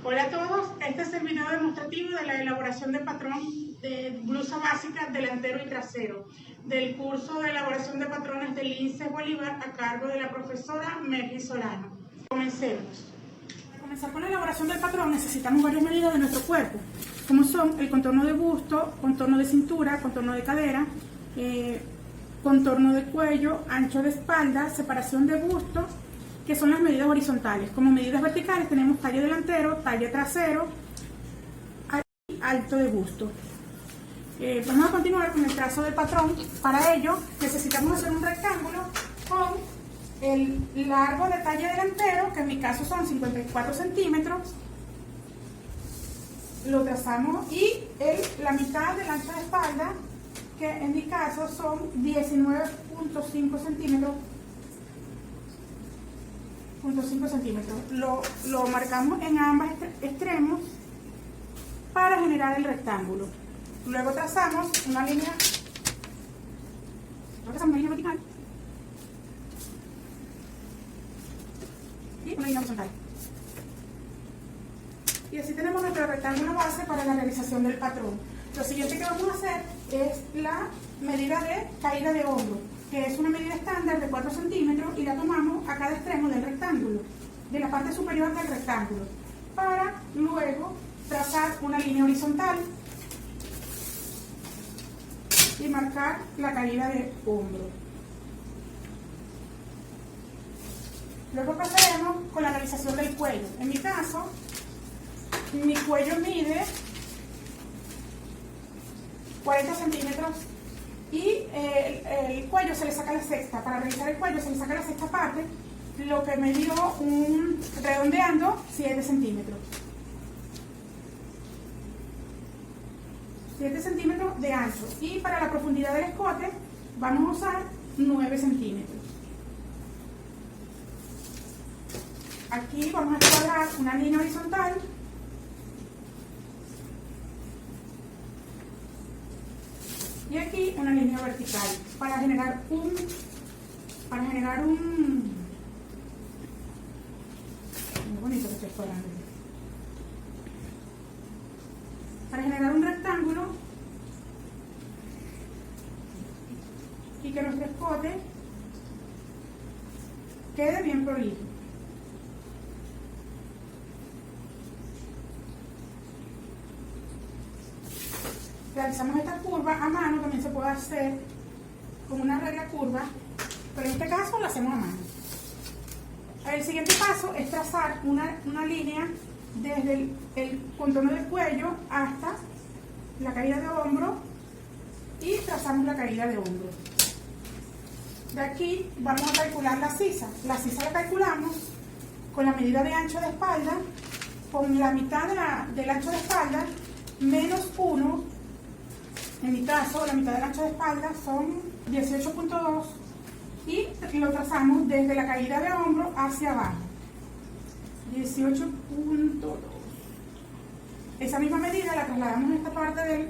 Hola a todos, este es el video demostrativo de la elaboración de patrón de blusa básica delantero y trasero del curso de elaboración de patrones del INSEE Bolívar a cargo de la profesora Merly Solano. Comencemos. Para comenzar con la elaboración del patrón necesitamos varias medidas de nuestro cuerpo, como son el contorno de busto, contorno de cintura, contorno de cadera, contorno de cuello, ancho de espalda, separación de busto, que son las medidas horizontales. Como medidas verticales tenemos talle delantero, talle trasero y alto de busto. Vamos a continuar con el trazo del patrón. Para ello necesitamos hacer un rectángulo con el largo de talle delantero, que en mi caso son 54 centímetros. Lo trazamos y la mitad del ancho de espalda, que en mi caso son 19.5 centímetros. Lo marcamos en ambos extremos para generar el rectángulo. Luego trazamos una línea vertical y una línea horizontal. Y así tenemos nuestro rectángulo base para la realización del patrón. Lo siguiente que vamos a hacer es la medida de caída de hombro, que es una medida estándar de 4 centímetros y la tomamos a cada extremo del rectángulo, de la parte superior del rectángulo, para luego trazar una línea horizontal y marcar la caída de hombro. Luego procedemos con la realización del cuello. En mi caso, mi cuello mide 40 centímetros y el cuello se le saca la sexta. Para realizar el cuello se le saca la sexta parte, lo que me dio redondeando 7 centímetros. 7 centímetros de ancho. Y para la profundidad del escote vamos a usar 9 centímetros. Aquí vamos a cuadrar una línea horizontal y aquí una línea vertical para generar un muy bonito que estoy cuadrando, para generar un rectángulo y que nuestro escote quede bien prolijo. Realizamos esta curva a mano, también se puede hacer con una regla curva, pero en este caso lo hacemos a mano. El siguiente paso es trazar una línea desde el contorno del cuello hasta la caída de hombro y trazamos la caída de hombro. De aquí vamos a calcular la sisa. La sisa la calculamos con la medida de ancho de espalda, con la mitad del ancho de espalda menos 1. En mi caso, la mitad del ancho de espalda son 18.2 y lo trazamos desde la caída de hombro hacia abajo. 18.2. Esa misma medida la trasladamos en esta parte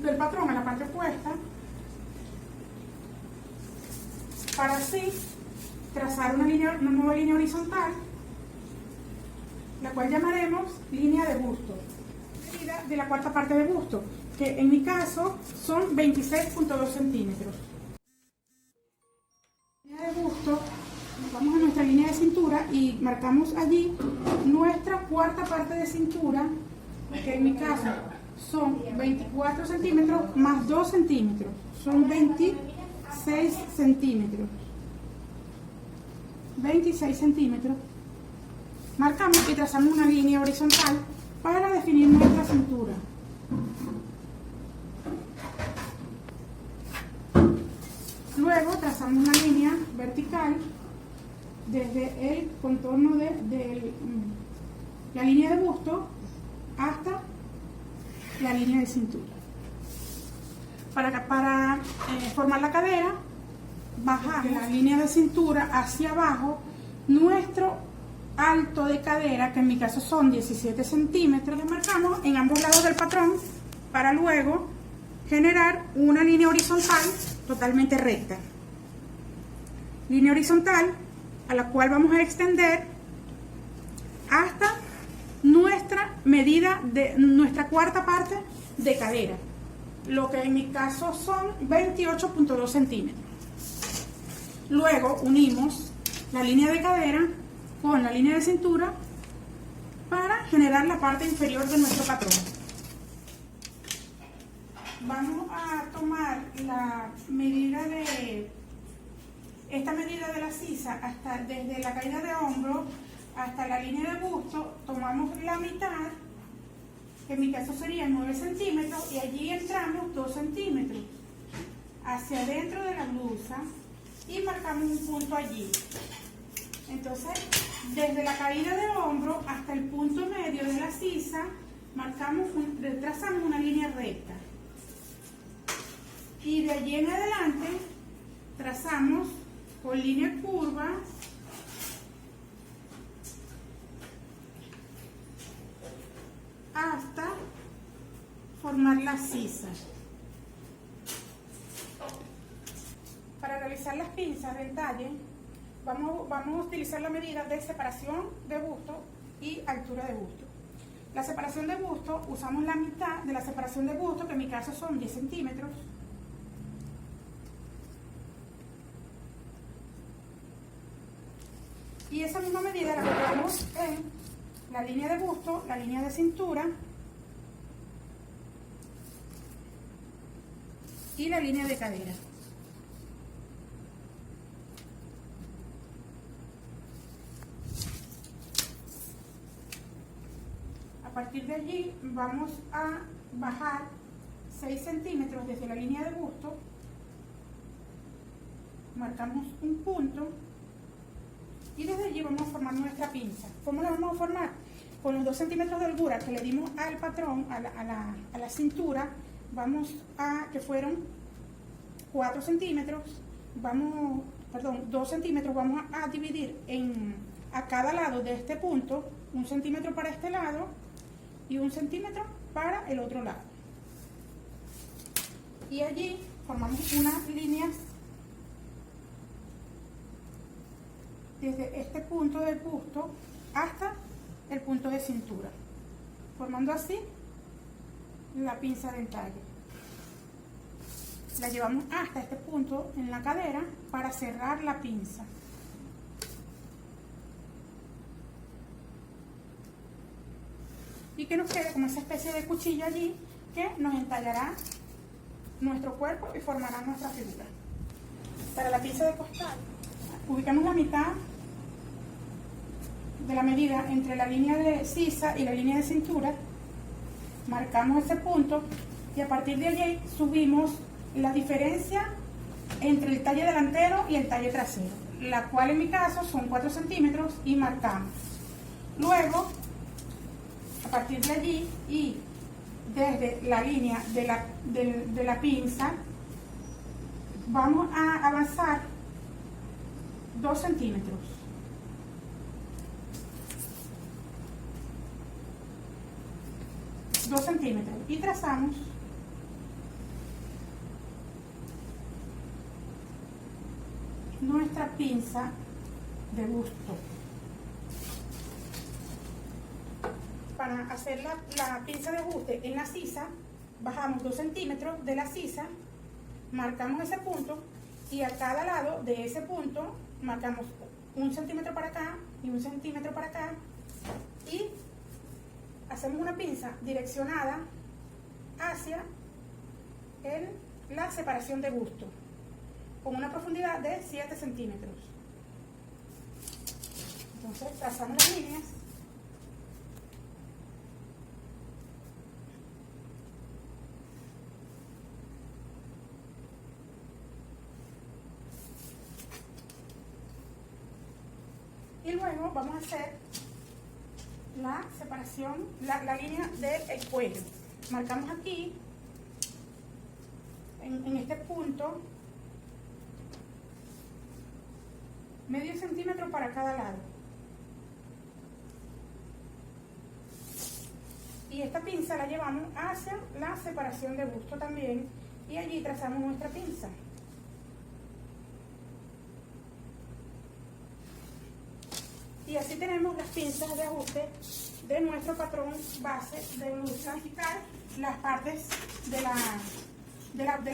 del patrón, a la parte opuesta, para así trazar una nueva línea horizontal, la cual llamaremos línea de busto, medida de la cuarta parte de busto, que en mi caso son 26.2 centímetros. Línea de busto, vamos a nuestra línea de cintura y marcamos allí nuestra cuarta parte de cintura, que en mi caso son 24 centímetros más 2 centímetros, son 26 centímetros. 26 centímetros. Marcamos y trazamos una línea horizontal para definir nuestra cintura. Luego trazamos una línea vertical desde el contorno de la línea de busto hasta la línea de cintura. Para formar la cadera, bajamos la línea de cintura hacia abajo, nuestro alto de cadera, que en mi caso son 17 centímetros, lo marcamos en ambos lados del patrón para luego generar una línea horizontal totalmente recta. Línea horizontal a la cual vamos a extender hasta medida de nuestra cuarta parte de cadera, lo que en mi caso son 28.2 centímetros. Luego unimos la línea de cadera con la línea de cintura para generar la parte inferior de nuestro patrón. Vamos a tomar esta medida de la sisa desde la caída de hombro hasta la línea de busto. Tomamos la mitad, que en mi caso serían 9 centímetros, y allí entramos 2 centímetros hacia adentro de la blusa y marcamos un punto allí. Entonces, desde la caída de hombro hasta el punto medio de la sisa, trazamos una línea recta. Y de allí en adelante, trazamos con línea curva hasta formar la sisa. Para realizar las pinzas de entalle, vamos a utilizar la medida de separación de busto y altura de busto. La separación de busto, usamos la mitad de la separación de busto, que en mi caso son 10 centímetros. Y esa misma medida la colocamos en la línea de busto, la línea de cintura y la línea de cadera. A partir de allí vamos a bajar 6 centímetros desde la línea de busto, marcamos un punto y desde allí vamos a formar nuestra pinza. ¿Cómo la vamos a formar? Con los 2 centímetros de holgura que le dimos al patrón, a la cintura, que fueron 4 centímetros, 2 centímetros, vamos a dividir a cada lado de este punto, 1 centímetro para este lado y 1 centímetro para el otro lado. Y allí formamos unas líneas desde este punto del busto hasta el punto de cintura, formando así la pinza de entalle. La llevamos hasta este punto en la cadera para cerrar la pinza. Y que nos quede como esa especie de cuchilla allí que nos entallará nuestro cuerpo y formará nuestra figura. Para la pinza de costal, ubicamos la mitad de la medida entre la línea de sisa y la línea de cintura, marcamos ese punto y a partir de allí subimos la diferencia entre el talle delantero y el talle trasero, la cual en mi caso son 4 centímetros, y marcamos. Luego, a partir de allí y desde la línea de la pinza, vamos a avanzar 2 centímetros. Y trazamos nuestra pinza de busto. Para hacer la pinza de ajuste en la sisa, bajamos 2 centímetros de la sisa, marcamos ese punto y a cada lado de ese punto marcamos 1 centímetro para acá y 1 centímetro para acá, y hacemos una pinza direccionada hacia la separación de busto con una profundidad de 7 centímetros. Entonces trazamos las líneas y luego vamos a hacer la separación, la línea del cuello. Marcamos aquí en este punto medio centímetro para cada lado, y esta pinza la llevamos hacia la separación de busto también, y allí trazamos nuestra pinza. Y así tenemos las pinzas de ajuste de nuestro patrón base de blusa, las partes de la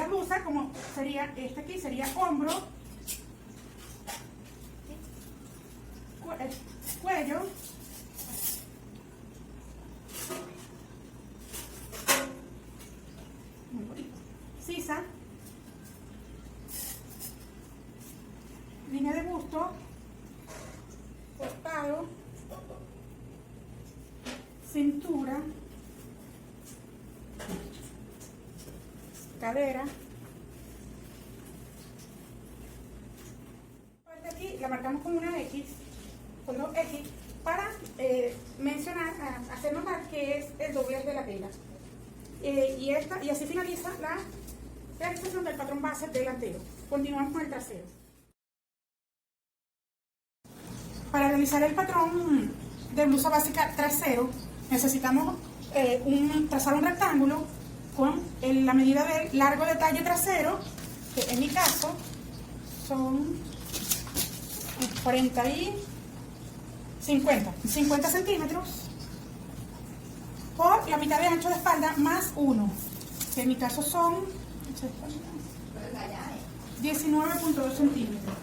blusa, como sería este aquí, sería hombro, cuello, sisa, línea de busto, costado, cintura, cadera. Aquí la marcamos con una X, con dos X, para mencionar, hacer notar que es el doblez de la tela. Y así finaliza la realización del patrón base delantero. Continuamos con el trasero. Para realizar el patrón de blusa básica trasero, necesitamos trazar un rectángulo con la medida del largo de talle trasero, que en mi caso son 50 centímetros, por la mitad de ancho de espalda más 1, que en mi caso son 19.2 centímetros.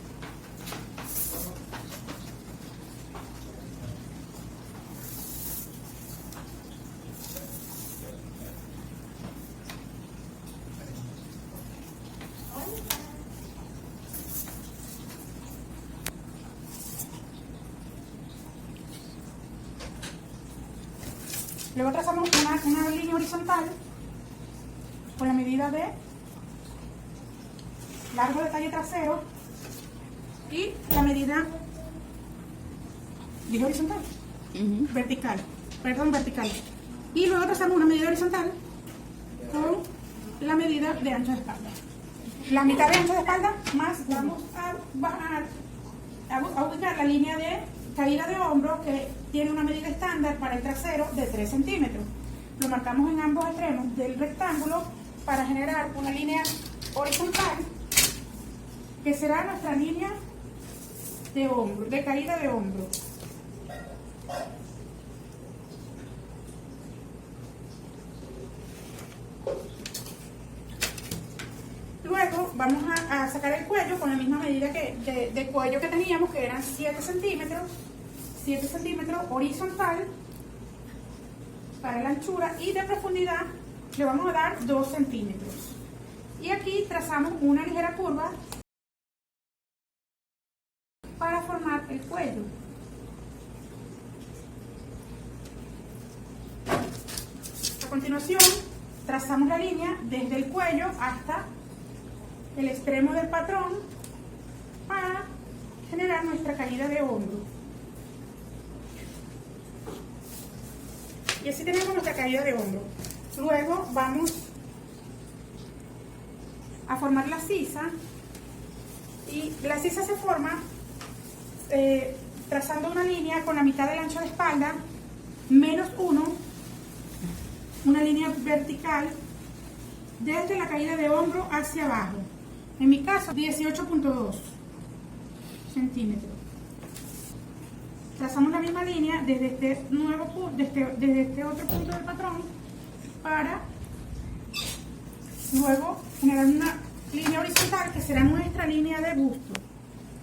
Luego trazamos una línea horizontal con la medida de largo de talle trasero y la medida, ¿dije horizontal? Vertical. Y luego trazamos una medida horizontal con la medida de ancho de espalda. La mitad de ancho de espalda más vamos a ubicar la línea de caída de hombro, que tiene una medida estándar para el trasero de 3 centímetros. Lo marcamos en ambos extremos del rectángulo para generar una línea horizontal que será nuestra línea de hombro, de caída de hombro. Luego vamos a sacar el cuello con la misma medida de cuello que teníamos, que eran 7 centímetros horizontal para la anchura, y de profundidad le vamos a dar 2 centímetros. Y aquí trazamos una ligera curva para formar el cuello. A continuación, trazamos la línea desde el cuello hasta el extremo del patrón para generar nuestra caída de hombro. Y así tenemos nuestra caída de hombro. Luego vamos a formar la sisa, y la sisa se forma trazando una línea con la mitad del ancho de espalda menos 1, una línea vertical desde la caída de hombro hacia abajo. En mi caso, 18.2 centímetros. Trazamos la misma línea desde este nuevo punto, desde este otro punto del patrón, para luego generar una línea horizontal que será nuestra línea de busto.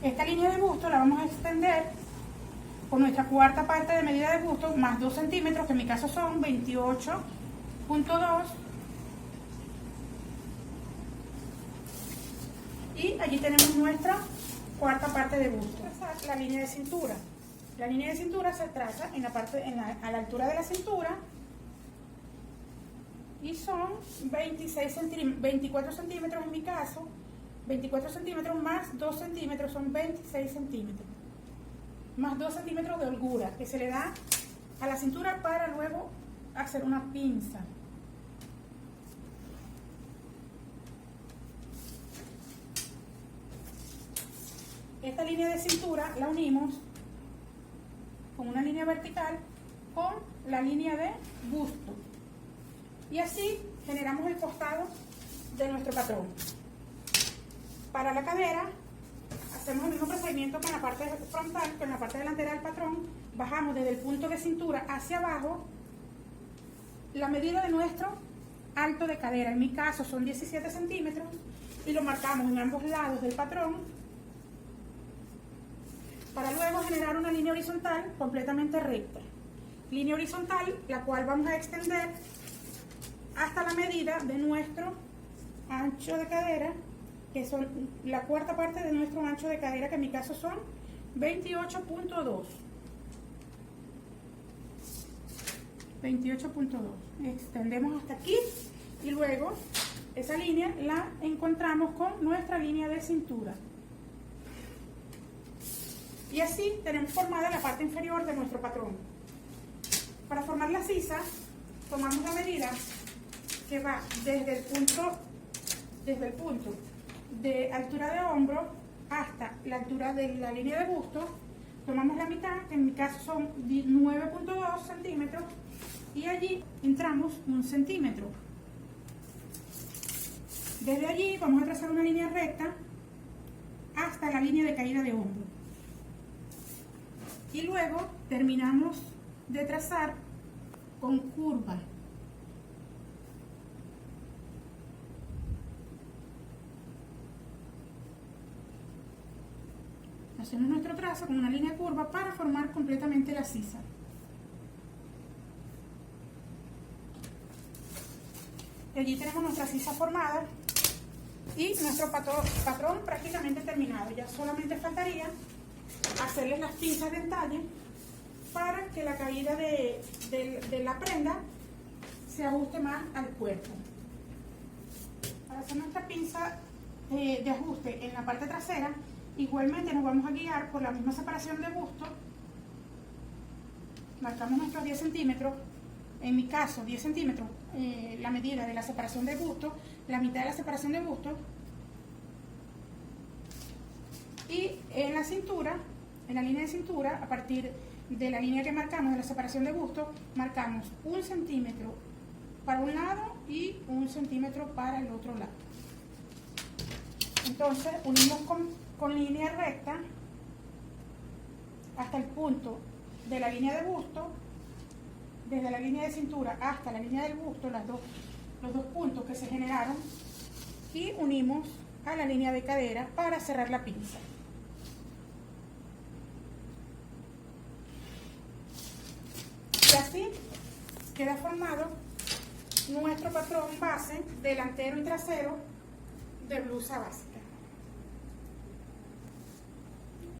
Esta línea de busto la vamos a extender con nuestra cuarta parte de medida de busto más 2 centímetros, que en mi caso son 28.2. Y allí tenemos nuestra cuarta parte de busto. La línea de cintura. La línea de cintura se traza a la altura de la cintura, y son 24 centímetros en mi caso. 24 centímetros más 2 centímetros son 26 centímetros. Más 2 centímetros de holgura que se le da a la cintura para luego hacer una pinza. Esta línea de cintura la unimos con una línea vertical con la línea de busto, y así generamos el costado de nuestro patrón. Para la cadera hacemos el mismo procedimiento con la parte frontal, con la parte delantera del patrón, bajamos desde el punto de cintura hacia abajo la medida de nuestro alto de cadera. En mi caso son 17 centímetros y lo marcamos en ambos lados del patrón para luego generar una línea horizontal completamente recta. Línea horizontal, la cual vamos a extender hasta la medida de nuestro ancho de cadera, que son la cuarta parte de nuestro ancho de cadera, que en mi caso son 28.2. 28.2. Extendemos hasta aquí y luego esa línea la encontramos con nuestra línea de cintura. Y así tenemos formada la parte inferior de nuestro patrón. Para formar la sisa, tomamos la medida que va desde el punto de altura de hombro hasta la altura de la línea de busto. Tomamos la mitad, que en mi caso son 9.2 centímetros, y allí entramos 1 centímetro. Desde allí vamos a trazar una línea recta hasta la línea de caída de hombro. Y luego terminamos de trazar con curva. Hacemos nuestro trazo con una línea curva para formar completamente la sisa. Y allí tenemos nuestra sisa formada y nuestro patrón prácticamente terminado. Ya solamente faltaría hacerles las pinzas de entalle para que la caída de la prenda se ajuste más al cuerpo. Para hacer nuestra pinza de ajuste en la parte trasera, igualmente nos vamos a guiar por la misma separación de busto. Marcamos nuestros 10 centímetros, en mi caso 10 centímetros, la medida de la separación de busto, la mitad de la separación de busto. Y en la cintura, en la línea de cintura, a partir de la línea que marcamos de la separación de busto, marcamos 1 centímetro para un lado y 1 centímetro para el otro lado. Entonces unimos con línea recta hasta el punto de la línea de busto, desde la línea de cintura hasta la línea del busto, los dos puntos que se generaron, y unimos a la línea de cadera para cerrar la pinza. Y así queda formado nuestro patrón base delantero y trasero de blusa básica.